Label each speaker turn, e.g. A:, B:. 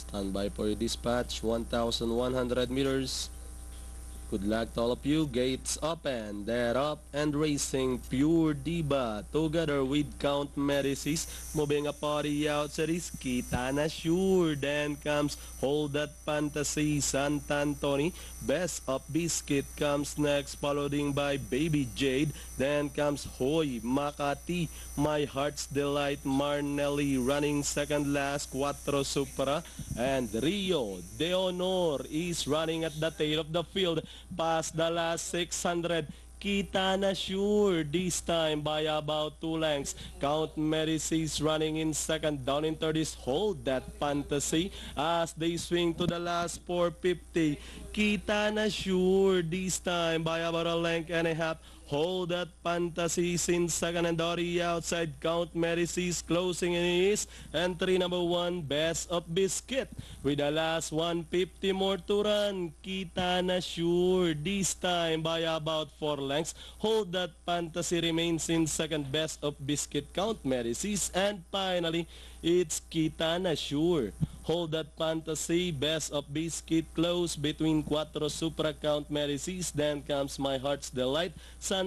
A: Stand by for your dispatch, 1,100 meters. Good luck to all of you. Gates open. They're up and racing. Pure Diva together with Count Medicis. Moving a party out series. Kita na sure. Then comes Hold That Fantasy. Sant Antony. Best of Biscuit comes next. Following by Baby Jade. Then comes Hoy Makati. My Heart's Delight. Marnelli running second last. Quattro Supra. And Rio de Honor is running at the tail of the field. Past the last 600. Kita na sure this time by about 2 lengths. Count Medicis running in second. Down in third is Hold That Fantasy as they swing to the last 450. Kita na sure this time by about a length and a half. Hold That Fantasy in second and Dory outside. Count Medicis closing in his entry number 1, Best of Biscuit. With the last 150 more to run. Kita na sure this time by about 4 lengths. Hold That Fantasy remains in second. Best of Biscuit, Count Medicis, and finally it's Kita na sure. Hold That Fantasy, Best of Biscuit, close between Quattro Supra, Count Medicis. Then comes My Heart's Delight, Sant